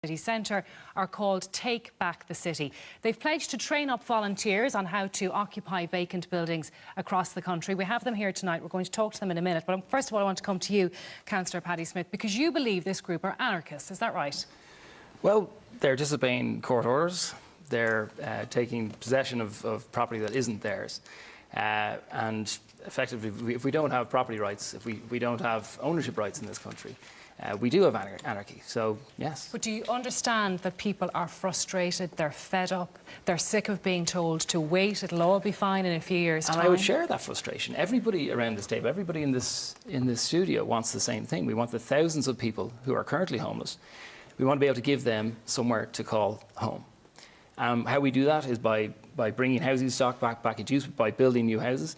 City Centre are called Take Back the City. They've pledged to train up volunteers on how to occupy vacant buildings across the country. We have them here tonight. We're going to talk to them in a minute. But first of all, I want to come to you, Councillor Paddy Smith, because you believe this group are anarchists. Is that right? Well, they're disobeying court orders. They're taking possession of property that isn't theirs. And effectively, if we don't have property rights, if we don't have ownership rights in this country, we do have anarchy, so yes. But do you understand that people are frustrated, they're fed up, they're sick of being told to wait, it'll all be fine in a few years' time? And I would share that frustration. Everybody around this table, everybody in this studio wants the same thing. We want the thousands of people who are currently homeless, we want to be able to give them somewhere to call home. How we do that is by bringing housing stock back into use, by building new houses.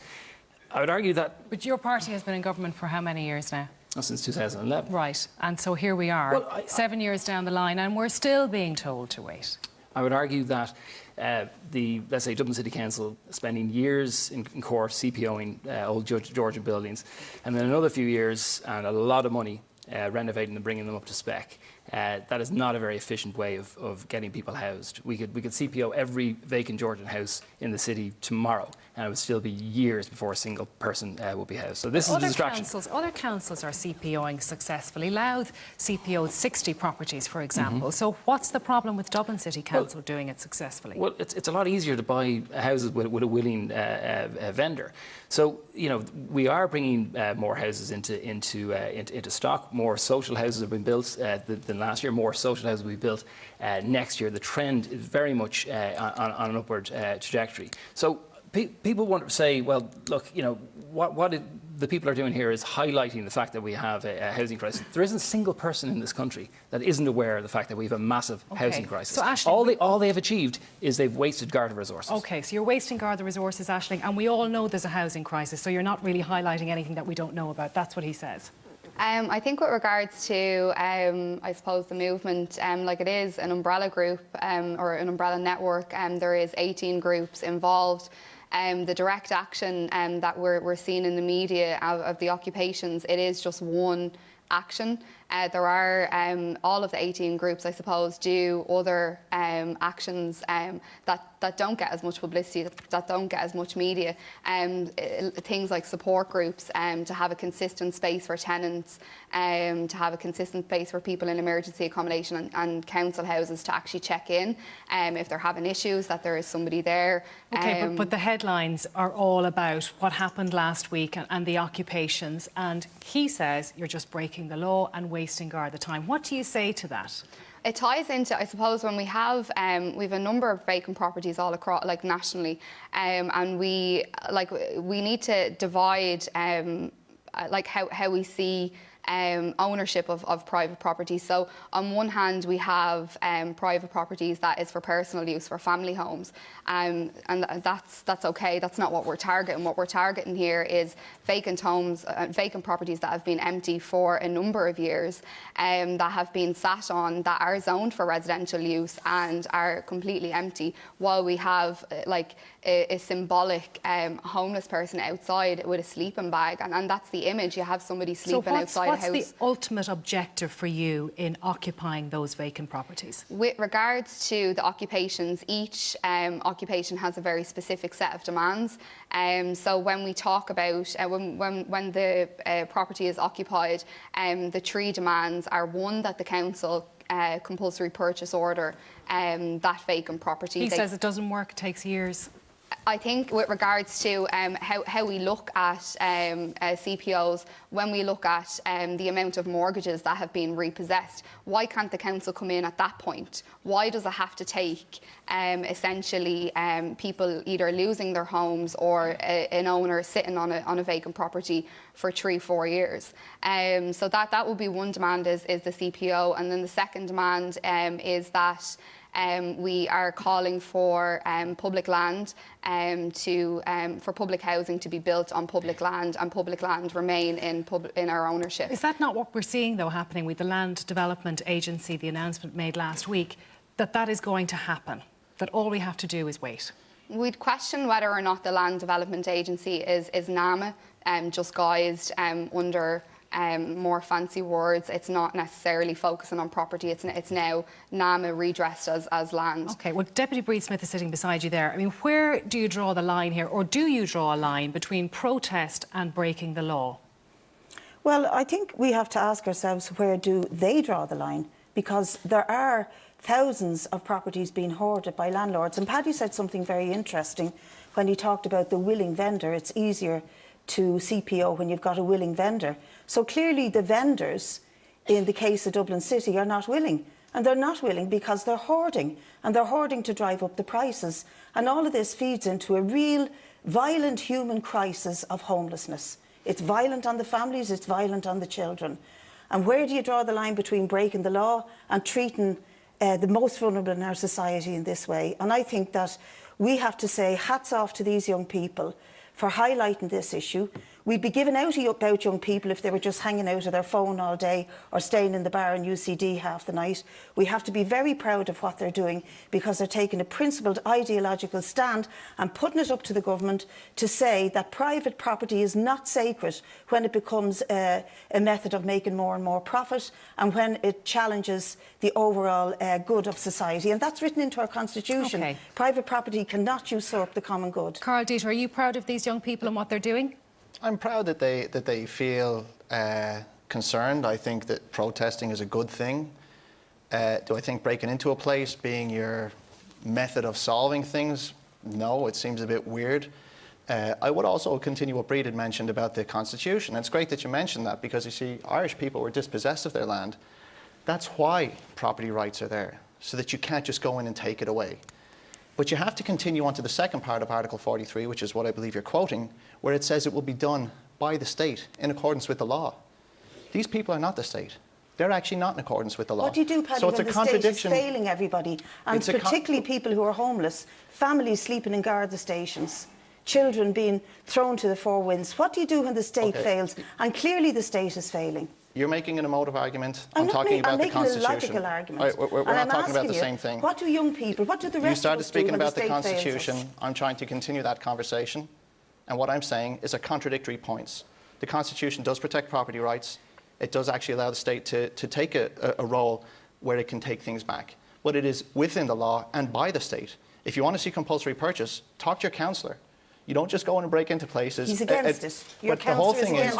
I would argue that... But your party has been in government for how many years now? Since 2011. Right, and so here we are, well, 7 years down the line, and we're still being told to wait. I would argue that let's say, Dublin City Council spending years in court CPOing old Georgian buildings, and then another few years and a lot of money renovating and bringing them up to spec. That is not a very efficient way of getting people housed. We could CPO every vacant Georgian house in the city tomorrow, and it would still be years before a single person will be housed. So this is a distraction. Other councils are CPOing successfully. Louth CPO'd 60 properties, for example. So what's the problem with Dublin City Council doing it successfully? Well, it's a lot easier to buy houses with a willing vendor. So, you know, we are bringing more houses into stock. More social houses have been built than last year. More social houses will be built next year. The trend is very much on an upward trajectory. So people want to say, well, look, you know, what the people are doing here is highlighting the fact that we have a housing crisis. There isn't a single person in this country that isn't aware of the fact that we have a massive housing crisis. So, Aisling, all they have achieved is they've wasted Garda resources. OK, so you're wasting Garda resources, Aisling, and we all know there's a housing crisis, so you're not really highlighting anything that we don't know about. That's what he says. I think with regards to, I suppose, the movement, like it is an umbrella group or an umbrella network, there is 18 groups involved. The direct action that we're seeing in the media of the occupations, it is just one action. There are all of the 18 groups, I suppose, do other actions that don't get as much publicity, that don't get as much media. Things like support groups, to have a consistent space for tenants, to have a consistent space for people in emergency accommodation and council houses to actually check in if they're having issues, that there is somebody there. OK, but the headlines are all about what happened last week and the occupations, and he says you're just breaking the law and wasting Garda time. What do you say to that? It ties into, I suppose, when we have a number of vacant properties all across, like nationally, and we need to divide like how we see ownership of private property. So on one hand we have private properties that is for personal use, for family homes, and that's okay. That's not what we're targeting. What we're targeting here is vacant homes, vacant properties that have been empty for a number of years, that have been sat on, that are zoned for residential use and are completely empty, while we have like a symbolic homeless person outside with a sleeping bag, and that's the image. You have somebody sleeping outside. What's the ultimate objective for you in occupying those vacant properties? With regards to the occupations, each occupation has a very specific set of demands. So when we talk about when the property is occupied, the three demands are: one, that the council compulsory purchase order that vacant property. He says it doesn't work, it takes years. I think with regards to how we look at CPOs, when we look at the amount of mortgages that have been repossessed, why can't the council come in at that point? Why does it have to take essentially people either losing their homes or an owner sitting on a vacant property for 3-4 years? So that would be one demand, is the CPO, and then the second demand is that we are calling for public land for public housing to be built on public land, and public land remain in our ownership. Is that not what we're seeing, though, happening with the Land Development Agency, the announcement made last week, that is going to happen, that all we have to do is wait? We'd question whether or not the Land Development Agency is NAMA, just guised under more fancy words. It's not necessarily focusing on property. It's now NAMA redressed as land. OK, well, Deputy Brid Smith is sitting beside you there. I mean, where do you draw the line here, or do you draw a line between protest and breaking the law? Well, I think we have to ask ourselves, where do they draw the line? Because there are thousands of properties being hoarded by landlords. And Paddy said something very interesting when he talked about the willing vendor. It's easier to CPO when you've got a willing vendor. So clearly the vendors, in the case of Dublin City, are not willing. And they're not willing because they're hoarding. And they're hoarding to drive up the prices. And all of this feeds into a real violent human crisis of homelessness. It's violent on the families, it's violent on the children. And where do you draw the line between breaking the law and treating the most vulnerable in our society in this way? And I think that we have to say hats off to these young people for highlighting this issue. We'd be giving out about young people if they were just hanging out of their phone all day or staying in the bar in UCD half the night. We have to be very proud of what they're doing because they're taking a principled ideological stand and putting it up to the government to say that private property is not sacred when it becomes a method of making more and more profit and when it challenges the overall good of society. And that's written into our constitution. Okay. Private property cannot usurp the common good. Karl, Deeter, are you proud of these young people and what they're doing? I'm proud that they feel concerned. I think that protesting is a good thing. Do I think breaking into a place being your method of solving things? No, it seems a bit weird. I would also continue what Brid had mentioned about the Constitution. It's great that you mentioned that because, you see, Irish people were dispossessed of their land. That's why property rights are there, so that you can't just go in and take it away. But you have to continue on to the second part of Article 43, which is what I believe you're quoting, where it says it will be done by the state in accordance with the law. These people are not the state. They're actually not in accordance with the law. What do you do, Paddy, so it's when a the state is failing everybody, and particularly people who are homeless, families sleeping in Garda stations, children being thrown to the four winds? What do you do when the state fails? And clearly the state is failing. You're making an emotive argument. I'm talking about the Constitution. I'm making a logical argument. Right, we're not talking about the same thing. What do young people, what do the rest of us do when the state fails us? You started speaking about the Constitution. I'm trying to continue that conversation. And what I'm saying is a contradictory points. The Constitution does protect property rights. It does actually allow the state to take a role where it can take things back. But it is within the law and by the state. If you want to see compulsory purchase, talk to your councillor. You don't just go in and break into places. He's against it. But the whole thing is,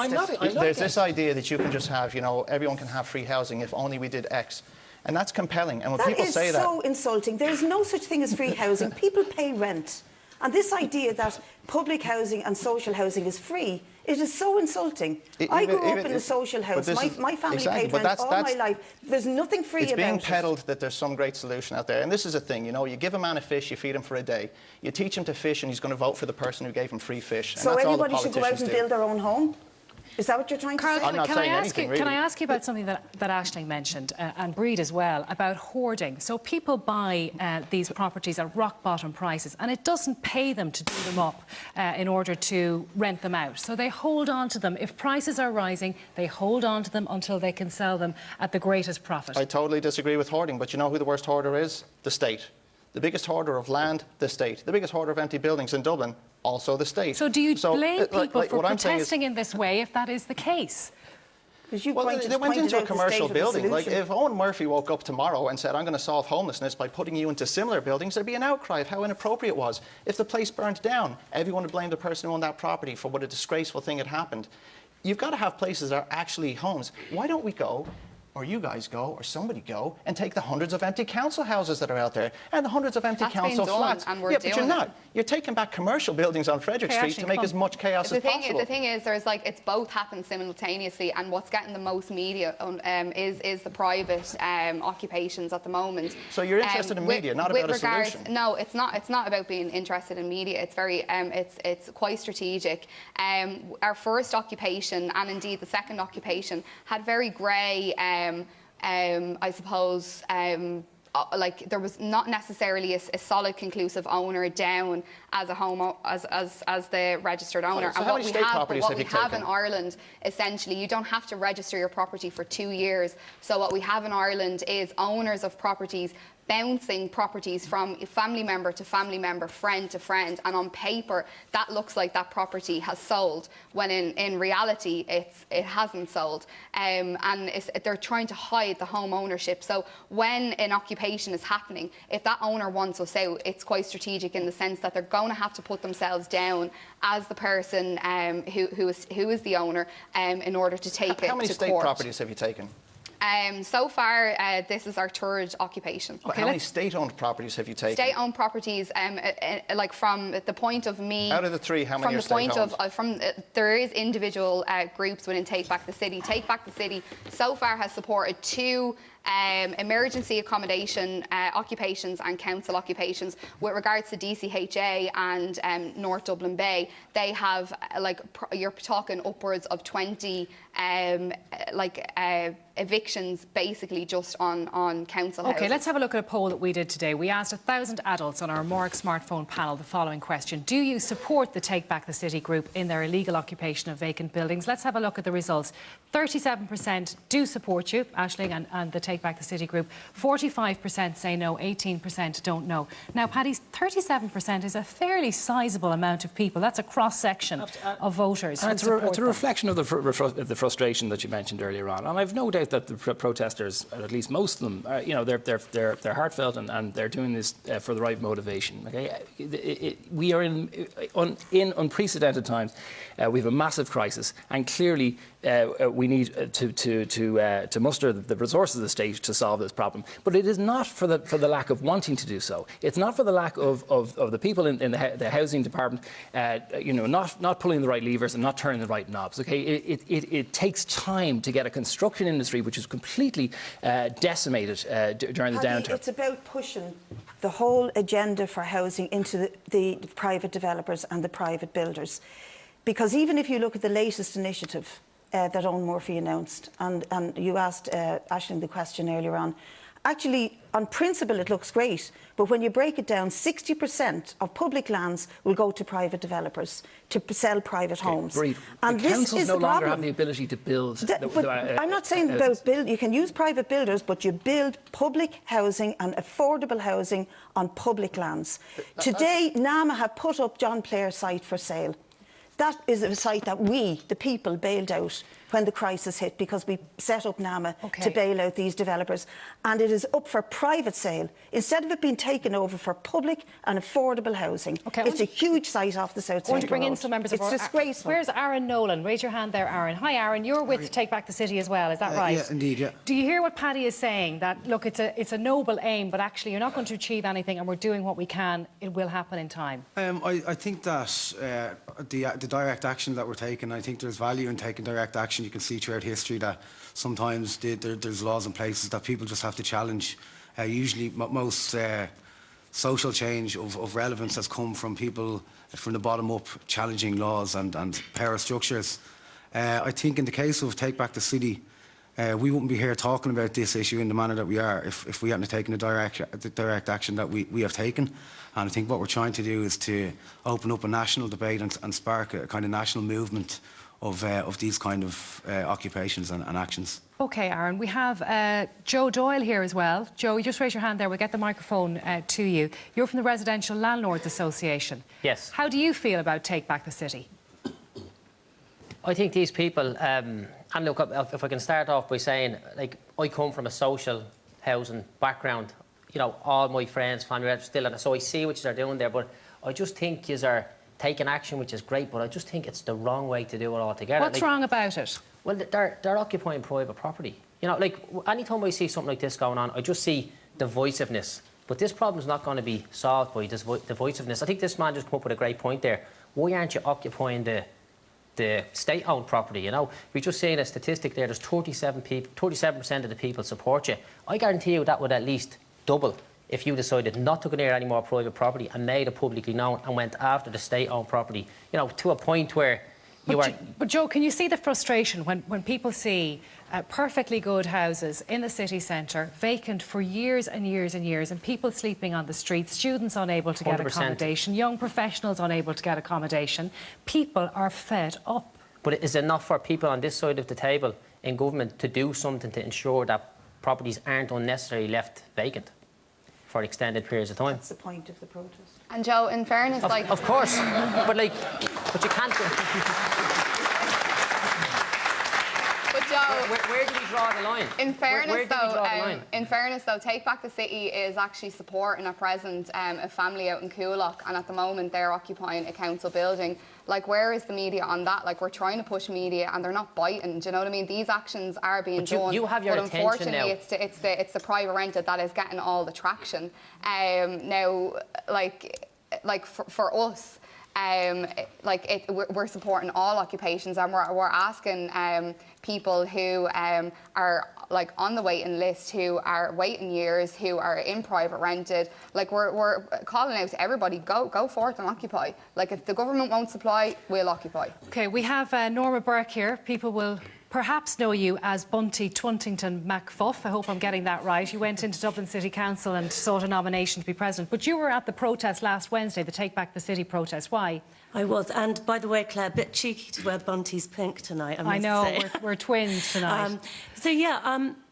there's this idea that you can just have, you know, everyone can have free housing if only we did X. And that's compelling. And when people say that... That is so insulting. There's no such thing as free housing. People pay rent. And this idea that public housing and social housing is free, it is so insulting. I grew up in a social house. My family paid rent all my life. There's nothing free about it. It's being peddled that there's some great solution out there. And this is a thing, you know, you give a man a fish, you feed him for a day. You teach him to fish and he's going to vote for the person who gave him free fish. So everybody should go out and build their own home? Is that what you're trying to say? I'm not saying anything, really. Can I ask you about something that Aisling mentioned, and Brid as well, about hoarding? So people buy these properties at rock-bottom prices, and it doesn't pay them to do them up in order to rent them out. So they hold on to them. If prices are rising, they hold on to them until they can sell them at the greatest profit. I totally disagree with hoarding, but you know who the worst hoarder is? The state. The biggest hoarder of land, the state. The biggest hoarder of empty buildings in Dublin, also the state. So do you blame people for protesting in this way if that is the case? Well, they went into a commercial building. Like, if Owen Murphy woke up tomorrow and said, I'm going to solve homelessness by putting you into similar buildings, there'd be an outcry of how inappropriate it was. If the place burned down, everyone would blame the person who owned that property for what a disgraceful thing had happened. You've got to have places that are actually homes. Why don't we go, or you guys go, or somebody go, and take the hundreds of empty council houses that are out there, and the hundreds of empty council flats. And we're but you're not. You're taking back commercial buildings on Frederick Street to make as much chaos as possible. The thing is, there's like, it's both happen simultaneously, and what's getting the most media is the private occupations at the moment. So you're interested in media, not about a solution? No, it's not. It's not about being interested in media. It's very, it's quite strategic. Our first occupation, and indeed the second occupation, had very grey. I suppose, like there was not necessarily a solid, conclusive owner down as a home as the registered owner. So and what we have in Ireland, essentially, you don't have to register your property for 2 years. So what we have in Ireland is owners of properties bouncing properties from family member to family member, friend to friend, and on paper that looks like that property has sold, when in reality it hasn't sold, and they're trying to hide the home ownership. So when an occupation is happening, if that owner wants us out, it's quite strategic in the sense that they're going to have to put themselves down as the person who is the owner in order to take it to court. How many state properties have you taken? So far, this is our third occupation. Okay, how many state-owned properties have you taken? State-owned properties, like from the point of me. Out of the three, how many are state-owned? There is individual groups within Take Back the City. Take Back the City so far has supported 2 emergency accommodation occupations and council occupations. With regards to DCHA and North Dublin Bay, they have you're talking upwards of 20 evictions basically just on council houses. OK, let's have a look at a poll that we did today. We asked 1,000 adults on our Morg smartphone panel the following question: do you support the Take Back the City group in their illegal occupation of vacant buildings? Let's have a look at the results. 37% do support you, Aisling, and the Take Back the City group. 45% say no, 18% don't know. Now, Paddy, 37% is a fairly sizable amount of people. That's a cross-section of voters. It's a reflection of the frustration that you mentioned earlier on. And I've no doubt that the protesters, or at least most of them, they're heartfelt and they're doing this for the right motivation. Okay? We are in unprecedented times. We have a massive crisis, and clearly we need to muster the resources of the state to solve this problem. But it is not for the lack of wanting to do so. It's not for the lack of the people in the housing department, not pulling the right levers and not turning the right knobs. Okay, it takes time to get a construction industry which is completely decimated during the downturn. It's about pushing the whole agenda for housing into the private developers and the private builders, because even if you look at the latest initiative that Owen Murphy announced, and you asked Aisling the question earlier on, actually, on principle, it looks great, but when you break it down, 60% of public lands will go to private developers to sell private homes. Brid, and the this councils is no the longer problem. have the ability to build. I'm not saying about build. You can use private builders, but you build public housing and affordable housing on public lands. Today, NAMA have put up John Plair's site for sale. That is a site that we, the people, bailed out when the crisis hit, because we set up NAMA to bail out these developers. And it is up for private sale, instead of it being taken over for public and affordable housing. It's a huge site off the south side. I want to bring in some members of It's disgraceful. Where's Aaron Nolan? Raise your hand there, Aaron. Hi, Aaron. You're with Take Back the City as well, is that right? Yeah, indeed, yeah. Do you hear what Paddy is saying? That, look, it's a noble aim, but actually you're not going to achieve anything, and we're doing what we can. It will happen in time. I think that the direct action that we're taking, I think there's value in taking direct action. You can see throughout history that sometimes there's laws in places that people just have to challenge. Usually most social change of relevance has come from people from the bottom up challenging laws and power structures. I think in the case of Take Back the City, we wouldn't be here talking about this issue in the manner that we are if we hadn't taken the direct action that we have taken. And I think what we're trying to do is to open up a national debate and spark a kind of national movement of these kind of occupations and actions. OK, Aaron, we have Joe Doyle here as well. Joe, you just raise your hand there. We'll get the microphone to you. You're from the Residential Landlords Association. Yes. How do you feel about Take Back the City? I think these people, and look, if I can start off by saying, like, I come from a social housing background. You know, all my friends, family are still in it, so I see what you're doing there, but I just think you are taking action, which is great, but I just think it's the wrong way to do it altogether. What's wrong about it? Well, they're occupying private property. You know, like, anytime I see something like this going on, I just see divisiveness. But this problem's not going to be solved by this divisiveness. I think this man just came up with a great point there. Why aren't you occupying the state-owned property, you know? We're just seeing a statistic there, there's 37% of the people support you. I guarantee you that would at least double if you decided not to go near any more private property and made it publicly known and went after the state-owned property, you know, to a point where you are... But Joe, can you see the frustration when people see perfectly good houses in the city centre, vacant for years and years and years, and people sleeping on the streets, students unable to get 100%. accommodation, young professionals unable to get accommodation? People are fed up. But is it not for people on this side of the table in government to do something to ensure that properties aren't unnecessarily left vacant? for extended periods of time. That's the point of the protest. And Joe, in fairness, Of course, but you can't. But Joe, Where do we draw the line? in fairness, where do we draw the line? in fairness though, Take Back the City is actually supporting at present a family out in Coolock, and at the moment they're occupying a council building. Like, where is the media on that? Like, we're trying to push media and they're not biting. Do you know what I mean? These actions are being done. You have your but attention now. unfortunately, it's the private rented that is getting all the traction. Now, for us, we're supporting all occupations, and we're asking people who are like on the waiting list, who are waiting years, who are in private rented. Like, we're calling out to everybody: go forth and occupy. Like, if the government won't supply, we'll occupy. Okay, we have Norma Burke here. People will perhaps know you as Bunty Twuntington MacFuff. I hope I'm getting that right. You went into Dublin City Council and sought a nomination to be president. But you were at the protest last Wednesday, the Take Back the City protest. Why? I was. And by the way, Claire, a bit cheeky to wear Bunty's pink tonight, I must I know, say. we're twins tonight.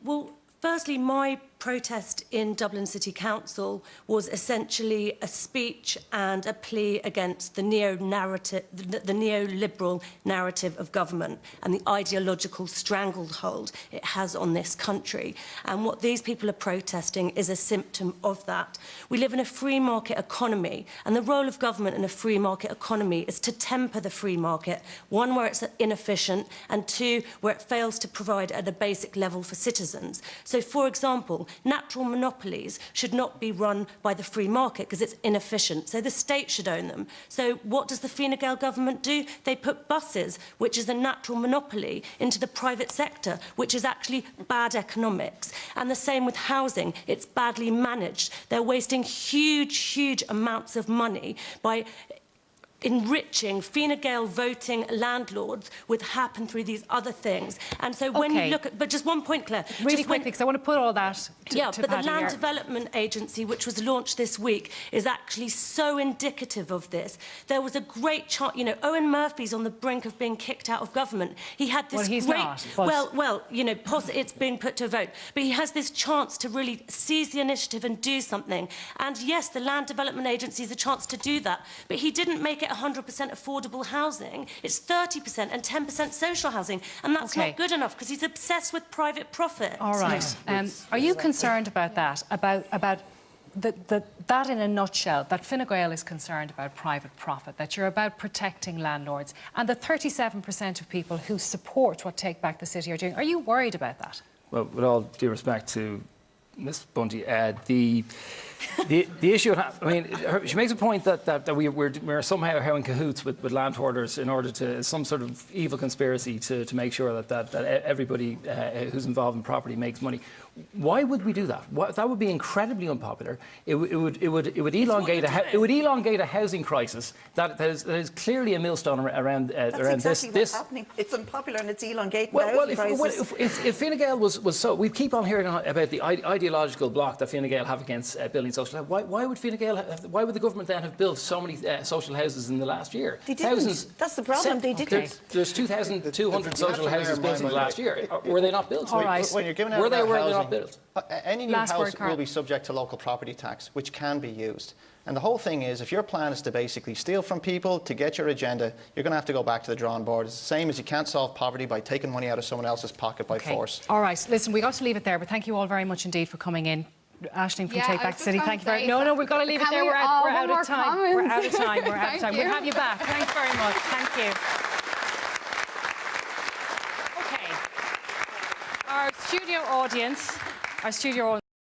Well, firstly, my protest in Dublin City Council was essentially a speech and a plea against the neoliberal narrative of government and the ideological stranglehold it has on this country. And what these people are protesting is a symptom of that. We live in a free market economy, and the role of government in a free market economy is to temper the free market, one, where it's inefficient, and two, where it fails to provide at a basic level for citizens. So, for example, natural monopolies should not be run by the free market because it's inefficient. So the state should own them. So what does the Fine Gael government do? They put buses, which is a natural monopoly, into the private sector, which is actually bad economics. And the same with housing. It's badly managed. They're wasting huge amounts of money by enriching Fine Gael voting landlords with happen through these other things. And so when you look at... But just one point, Claire. Really quickly, because I want to put all that to but Paddy the Land here. Development Agency, which was launched this week, is actually so indicative of this. There was a great chance... You know, Owen Murphy's on the brink of being kicked out of government. He had this he's great... not, but... Well, you know, it's being put to a vote. But he has this chance to really seize the initiative and do something. And yes, the Land Development Agency is a chance to do that. But he didn't make it 100% affordable housing. It's 30% and 10% social housing. And that's not good enough because he's obsessed with private profit. All right. Are you concerned about that? About that in a nutshell, that Fine Gael is concerned about private profit, that you're about protecting landlords, and the 37% of people who support what Take Back the City are doing. Are you worried about that? Well, with all due respect to Ms. Bunty, the issue, I mean, she makes a point that we're somehow in cahoots with landholders in order to some sort of evil conspiracy to make sure that everybody who's involved in property makes money. Why would we do that? That would be incredibly unpopular. It would elongate a housing crisis that is clearly a millstone around That's exactly what's this. happening. It's unpopular and it's elongating the housing crisis. If Fine Gael was so, we keep on hearing about the ideological block that Fine Gael have against building social housing. Why would Fine Gael? Why would the government then have built so many social houses in the last year? They didn't. Thousands. That's the problem. They didn't. There's 2,200 social houses built in the last year. Were they not built? All right. When you're giving out Were they housing, not built? Any new Last house word, Karl. will be subject to local property tax, which can be used. And the whole thing is, if your plan is to basically steal from people to get your agenda, you're going to have to go back to the drawing board. It's the same as you can't solve poverty by taking money out of someone else's pocket by force. All right. Listen, we got to leave it there, but thank you all very much indeed for coming in. Aisling from Take Back the City, thank you very much. No, we've got to leave it there. We're out of time. We're out of time. We'll have you back. Thanks very much. Thank you. Okay. Our studio audience